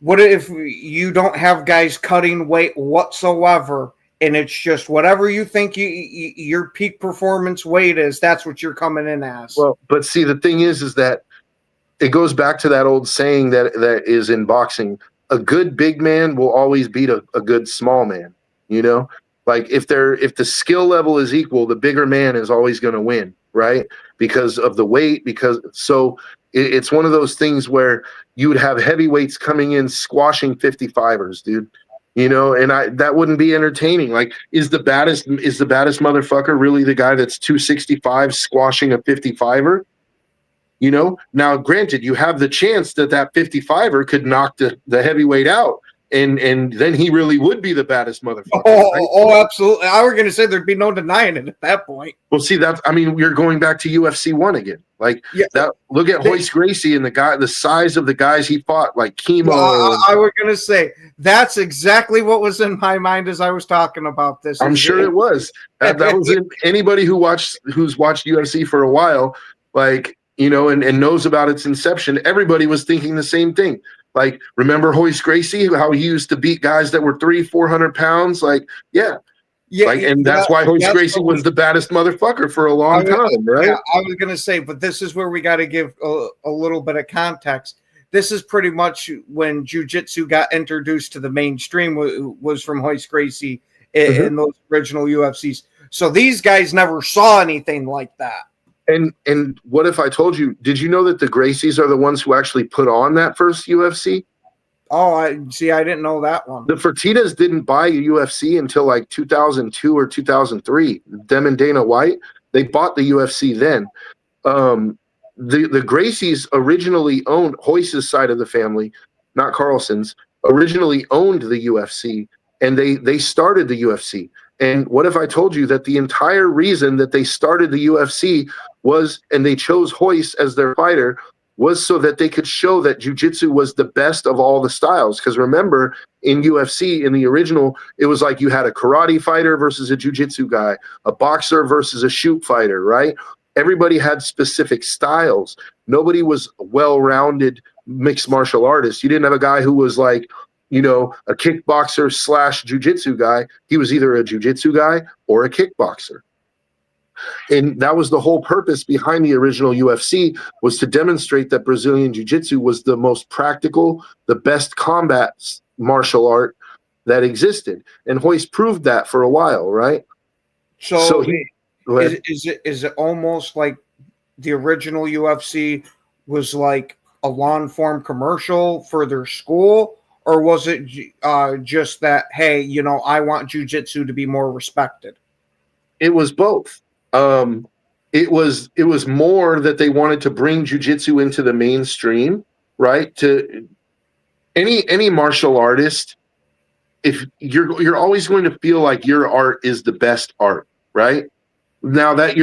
Speaker 4: what if you don't have guys cutting weight whatsoever, and it's just whatever you think your peak performance weight is, that's what you're coming in as.
Speaker 3: Well, but see, the thing is that it goes back to that old saying that is in boxing: a good big man will always beat a good small man, you know? Like, if the skill level is equal, the bigger man is always going to win, right? Because of the weight. So it's one of those things where you would have heavyweights coming in squashing 55ers, dude. You know, and that wouldn't be entertaining. Like, is the baddest motherfucker really the guy that's 265 squashing a 55er? You know, now granted, you have the chance that 55er could knock the heavyweight out. And then he really would be the baddest motherfucker.
Speaker 4: Oh, absolutely. I was going to say there'd be no denying it at that point.
Speaker 3: Well, see, we're going back to UFC 1 again. Like, look at Royce Gracie and the size of the guys he fought, like Chemo.
Speaker 4: I was going to say, that's exactly what was in my mind as I was talking about this.
Speaker 3: I'm sure it was. That was in anybody who's watched UFC for a while. like, and knows about its inception, everybody was thinking the same thing. Like, remember Hoist Gracie, how he used to beat guys that were 400 pounds? Like, yeah. Like, and that's why Hoist Gracie was the baddest motherfucker for a long time, right?
Speaker 4: Yeah, I was going to say, but this is where we got to give a little bit of context. This is pretty much when jiu-jitsu got introduced to the mainstream was from Hoist Gracie in those original UFCs. So these guys never saw anything like that.
Speaker 3: And what if I told you, did you know that the Gracies are the ones who actually put on that first UFC?
Speaker 4: Oh, I didn't know that one. The
Speaker 3: Fertittas didn't buy UFC until like 2002 or 2003. Them and Dana White, they bought the UFC then. The Gracies originally owned Hoist's side of the family, not Carlson's, originally owned the UFC, and they started the UFC. And what if I told you that the entire reason that they started the UFC was, and they chose Hoist as their fighter, was so that they could show that jiu-jitsu was the best of all the styles. Because remember, in UFC, in the original, it was like you had a karate fighter versus a jiu-jitsu guy, a boxer versus a shoot fighter, right? Everybody had specific styles. Nobody was well-rounded mixed martial artist. You didn't have a guy who was like, a kickboxer / jiu-jitsu guy. He was either a jiu-jitsu guy or a kickboxer. And that was the whole purpose behind the original UFC, was to demonstrate that Brazilian jiu-jitsu was the most practical, the best combat martial art that existed. And Hoist proved that for a while, right?
Speaker 4: So is it almost like the original UFC was like a long-form commercial for their school? Or was it just that, hey, I want jiu-jitsu to be more respected?
Speaker 3: It was both. It was more that they wanted to bring jiu-jitsu into the mainstream, right? To any martial artist, if you're always going to feel like your art is the best art, right? Now that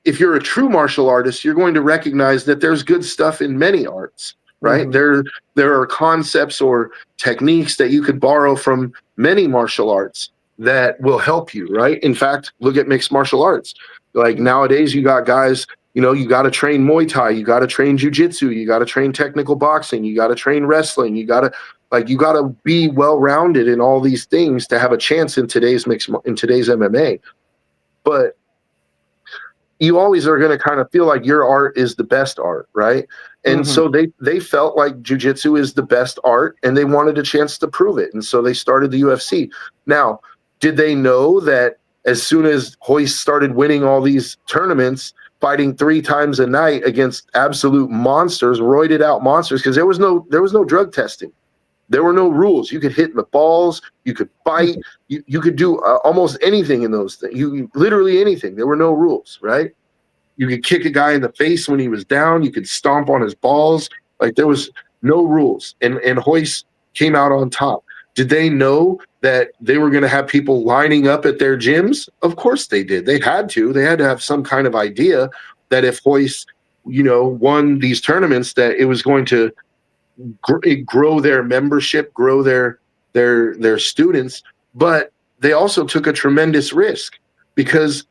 Speaker 3: if you're a true martial artist, you're going to recognize that there's good stuff in many arts. Right. Mm-hmm. There are concepts or techniques that you could borrow from many martial arts that will help you. Right. In fact, look at mixed martial arts. Like nowadays, you got guys, you got to train Muay Thai, you got to train jiu-jitsu, you got to train technical boxing, you got to train wrestling, you got to be well-rounded in all these things to have a chance in today's MMA. But you always are going to kind of feel like your art is the best art, right? And so they felt like jiu-jitsu is the best art, and they wanted a chance to prove it. And so they started the UFC. Now, did they know that as soon as Hoist started winning all these tournaments, fighting 3 times a night against absolute monsters, roided out monsters, because there was no drug testing. There were no rules. You could hit in the balls. You could fight. You could do almost anything in those things. Literally anything. There were no rules, right? You could kick a guy in the face when he was down. You could stomp on his balls. Like, there was no rules. And Hoist came out on top. Did they know that they were going to have people lining up at their gyms? Of course they did. They had to. They had to have some kind of idea that if Hoist, won these tournaments, that it was going to grow their membership, grow their students. But they also took a tremendous risk, because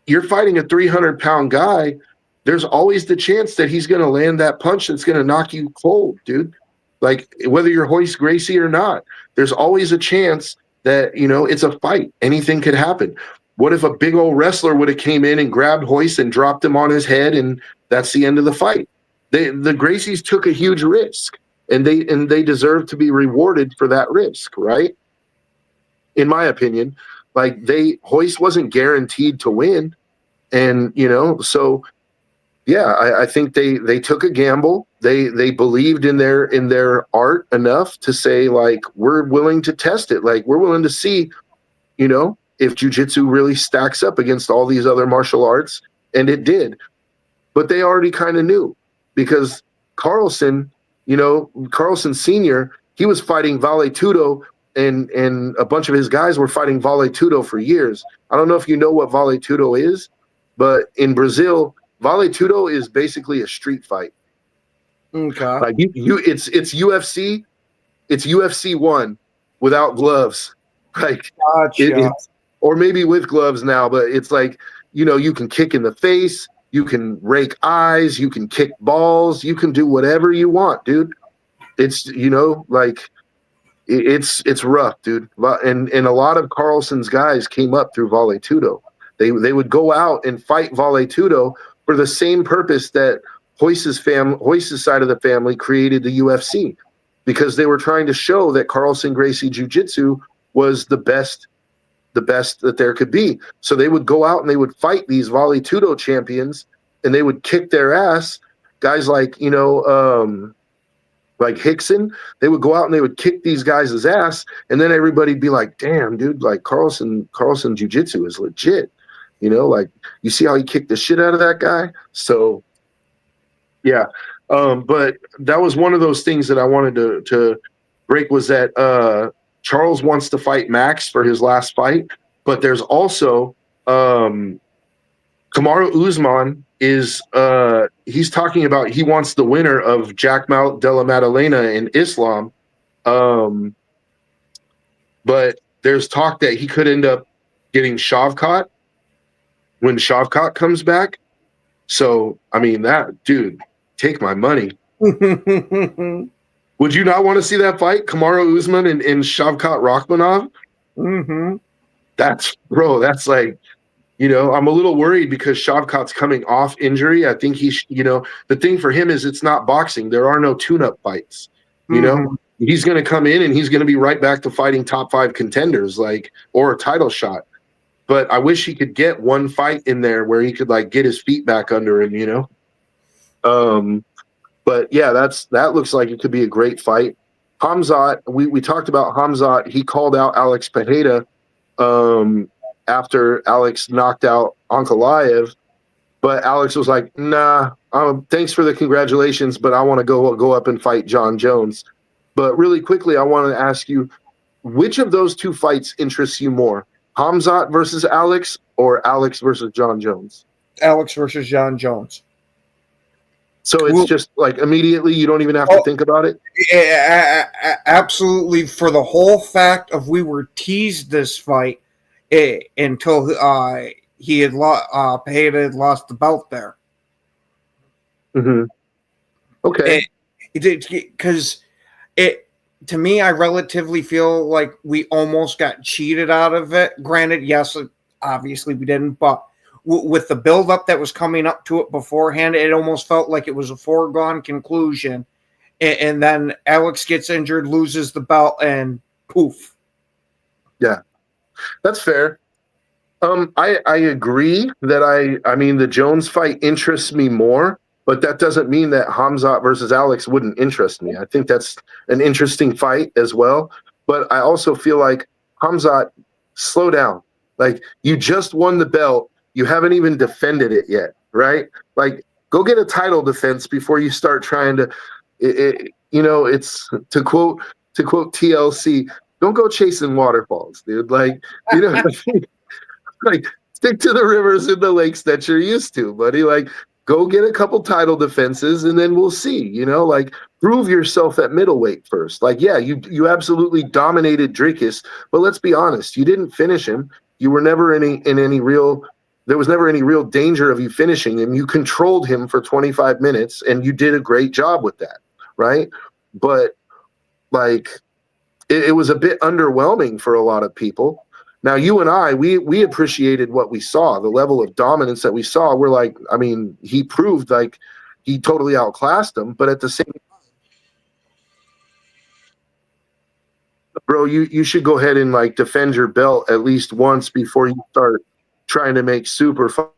Speaker 3: you're fighting a 300-pound guy. There's always the chance that he's going to land that punch that's going to knock you cold, dude. Like, whether you're Hoist Gracie or not, there's always a chance that, it's a fight. Anything could happen. What if a big old wrestler would have came in and grabbed Hoist and dropped him on his head, and that's the end of the fight? The Gracies took a huge risk, and they deserve to be rewarded for that risk, right? In my opinion, like, Hoist wasn't guaranteed to win, and so yeah, I think they took a gamble. They believed in their art enough to say, like, we're willing to test it. Like, we're willing to see, if jiu-jitsu really stacks up against all these other martial arts, and it did. But they already kind of knew, because Carlson Sr., he was fighting Vale Tudo, and a bunch of his guys were fighting Vale Tudo for years. I don't know if you know what Vale Tudo is, but in Brazil, Vale Tudo is basically a street fight.
Speaker 4: Okay.
Speaker 3: Like, it's UFC, it's UFC 1 without gloves. Like,
Speaker 4: gotcha.
Speaker 3: Or maybe with gloves now, but it's like, you can kick in the face, you can rake eyes, you can kick balls, you can do whatever you want, dude. It's like it's rough, dude. And a lot of Carlson's guys came up through Vale Tudo. They would go out and fight Vale Tudo for the same purpose that Hoyce's side of the family created the UFC, because they were trying to show that Carlson Gracie Jiu-Jitsu was the best that there could be. So they would go out and they would fight these Vale Tudo champions, and they would kick their ass. Guys like like Hickson, they would go out and they would kick these guys' ass, and then everybody'd be like, "Damn, dude! Like Carlson Jiu-Jitsu is legit." Like you see how he kicked the shit out of that guy. So, yeah. But that was one of those things that I wanted to break, was that Charles wants to fight Max for his last fight, but there's also Kamaru Usman is he's talking about he wants the winner of Jack Della Maddalena and Islam, but there's talk that he could end up getting Shavkat when Shavkat comes back. So I mean, that dude, take my money. Would you not want to see that fight, Kamaru Usman and Shavkat Rakhmonov?
Speaker 4: Mm-hmm.
Speaker 3: That's like, I'm a little worried because Shavkat's coming off injury. I think the thing for him is it's not boxing. There are no tune-up fights. He's going to come in and he's going to be right back to fighting top 5 contenders, or a title shot. But I wish he could get one fight in there where he could get his feet back under him, But yeah, that looks like it could be a great fight. Hamzat, we talked about Hamzat. He called out Alex Pereira after Alex knocked out Ankalaev, but Alex was like, "Nah, thanks for the congratulations, but I want to go up and fight John Jones." But really quickly, I want to ask you, which of those 2 fights interests you more? Hamzat versus Alex, or Alex versus John Jones?
Speaker 4: Alex versus John Jones.
Speaker 3: So it's just immediately, you don't even have to think about it?
Speaker 4: Absolutely. For the whole fact of we were teased this fight until he had Pereira had lost the belt there.
Speaker 3: Mm-hmm. Okay.
Speaker 4: Because to me, I relatively feel like we almost got cheated out of it. Granted, yes, obviously we didn't, but with the build-up that was coming up to it beforehand, it almost felt like it was a foregone conclusion. And then Alex gets injured, loses the belt, and poof.
Speaker 3: Yeah, that's fair. I agree that I mean, the Jones fight interests me more, but that doesn't mean that Hamzat versus Alex wouldn't interest me. I think that's an interesting fight as well. But I also feel like, Hamzat, slow down. You just won the belt. You haven't even defended it yet, right? Go get a title defense before you start trying to, it's to quote TLC, don't go chasing waterfalls, dude. Stick to the rivers and the lakes that you're used to, buddy. Go get a couple title defenses and then we'll see, prove yourself at middleweight first. Yeah, you absolutely dominated Dricus, but let's be honest, you didn't finish him. You were never there was never any real danger of you finishing him. You controlled him for 25 minutes and you did a great job with that, right? But it was a bit underwhelming for a lot of people. Now, you and I, we appreciated what we saw, the level of dominance that we saw. We're he proved he totally outclassed him, but at the same time, bro, you should go ahead and defend your belt at least once before you start trying to make super fun.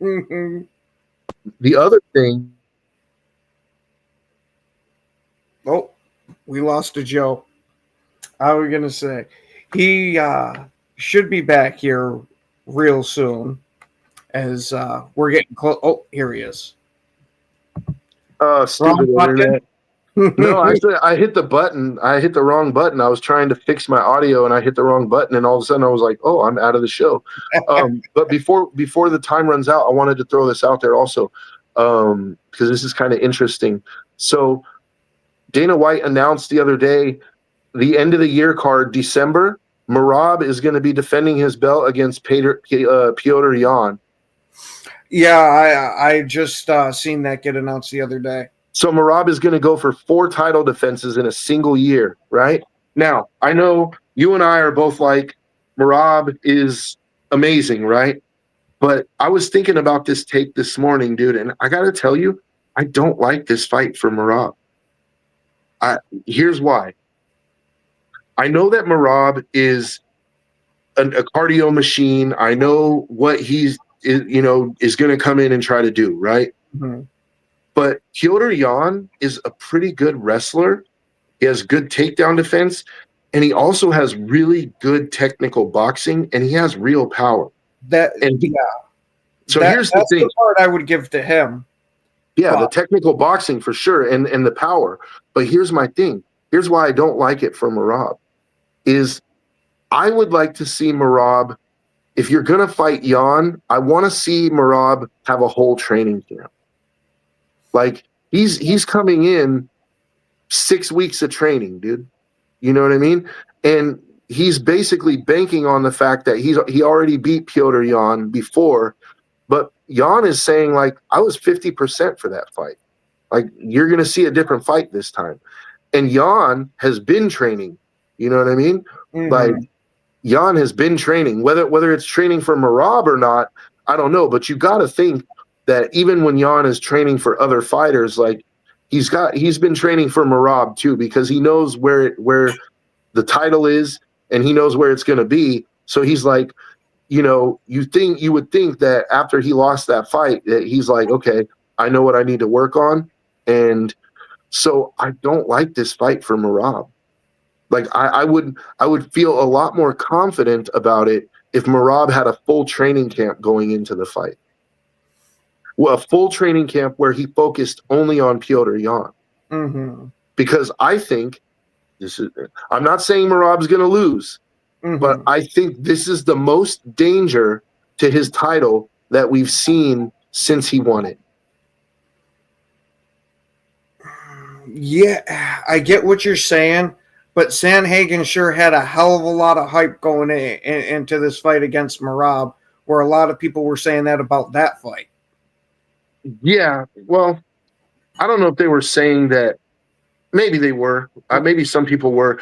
Speaker 4: Mm-hmm.
Speaker 3: The other thing.
Speaker 4: Oh, we lost to Joe. How are we going to say? He should be back here real soon as we're getting close. Oh, here he is.
Speaker 3: Stupid internet. No, actually, I hit the button. I hit the wrong button. I was trying to fix my audio, and I hit the wrong button, and all of a sudden I was like, "Oh, I'm out of the show." But before the time runs out, I wanted to throw this out there also, because this is kind of interesting. So, Dana White announced the other day the end of the year card, December. Merab is going to be defending his belt against Piotr Yan.
Speaker 4: Yeah, I just seen that get announced the other day.
Speaker 3: So Merab is going to go for 4 title defenses in a single year, right? Now, I know you and I are both like, Merab is amazing, right? But I was thinking about this tape this morning, dude, and I got to tell you, I don't like this fight for Merab. Here's why. I know that Merab is a cardio machine. I know what is going to come in and try to do, right?
Speaker 4: Mm-hmm.
Speaker 3: But Petr Yan is a pretty good wrestler. He has good takedown defense, and he also has really good technical boxing, and he has real power. So here's the thing.
Speaker 4: That's the part I would give to him.
Speaker 3: Yeah, the technical boxing for sure, and the power. But here's my thing. Here's why I don't like it for Merab. Is I would like to see Merab, if you're going to fight Yan, I want to see Merab have a whole training camp. Like, he's coming in 6 weeks of training, dude. You know what I mean? And he's basically banking on the fact that he already beat Petr Yan before, but Yan is saying, like, I was 50% for that fight. Like, you're going to see a different fight this time. And Yan has been training. You know what I mean? Mm-hmm. Like, Yan has been training. Whether it's training for Merab or not, I don't know. But you got to think that even when Yan is training for other fighters, like, he's been training for Merab too, because he knows where the title is and he knows where it's going to be. So he's like, you would think that after he lost that fight, that he's like, okay, I know what I need to work on. And so I don't like this fight for Merab. Like, I would feel a lot more confident about it if Merab had a full training camp going into the fight. Well, a full training camp where he focused only on Petr Yan.
Speaker 4: Mm-hmm.
Speaker 3: Because I think I'm not saying Merab's going to lose, mm-hmm. but I think this is the most danger to his title that we've seen since he won it.
Speaker 4: Yeah, I get what you're saying, but Sandhagen sure had a hell of a lot of hype going into this fight against Merab, where a lot of people were saying that about that fight.
Speaker 3: Yeah, well, I don't know if they were saying that. Maybe they were. Maybe some people were.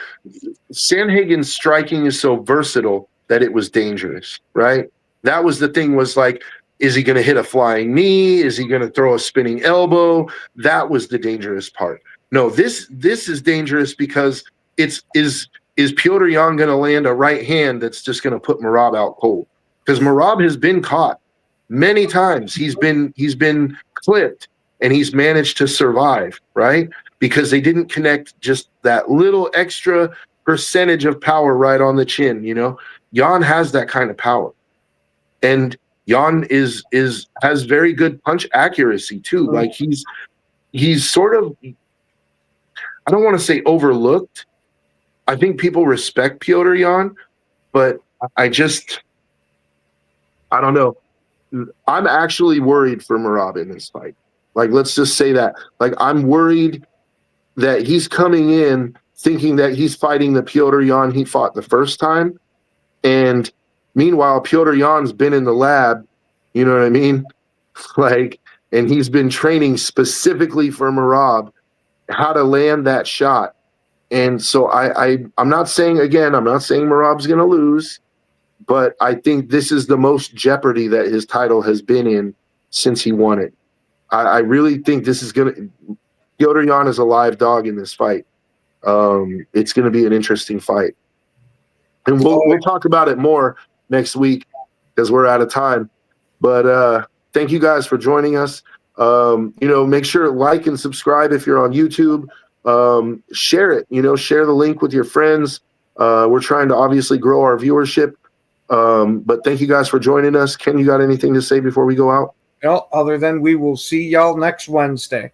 Speaker 3: Sandhagen's striking is so versatile that it was dangerous, right? That was the thing, was like, is he going to hit a flying knee? Is he going to throw a spinning elbow? That was the dangerous part. No, this is dangerous because is Petr Yan going to land a right hand that's just going to put Merab out cold? Because Merab has been caught many times. He's been clipped and he's managed to survive, right? Because they didn't connect just that little extra percentage of power right on the chin, Yan has that kind of power. And Yan has very good punch accuracy too. Mm-hmm. Like, he's sort of, I don't want to say overlooked. I think people respect Petr Yan, but I don't know. I'm actually worried for Merab in this fight. Like, let's just say that. Like, I'm worried that he's coming in thinking that he's fighting the Petr Yan he fought the first time. And meanwhile, Petr Yan's been in the lab, you know what I mean? Like, and he's been training specifically for Merab how to land that shot. And so I'm not saying Merab's going to lose, but I think this is the most jeopardy that his title has been in since he won it. I really think this is going to – Petr Yan is a live dog in this fight. It's going to be an interesting fight. And we'll talk about it more next week because we're out of time. But thank you guys for joining us. Make sure to like and subscribe if you're on YouTube. Share it. Share the link with your friends. We're trying to obviously grow our viewership. But thank you guys for joining us. Ken, you got anything to say before we go out?
Speaker 4: No, other than we will see y'all next Wednesday.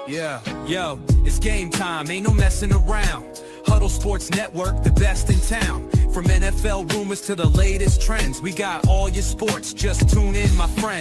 Speaker 1: Yeah, yo, it's game time, ain't no messing around. Huddle Sports Network, the best in town. From NFL rumors to the latest trends, we got all your sports, just tune in, my friend.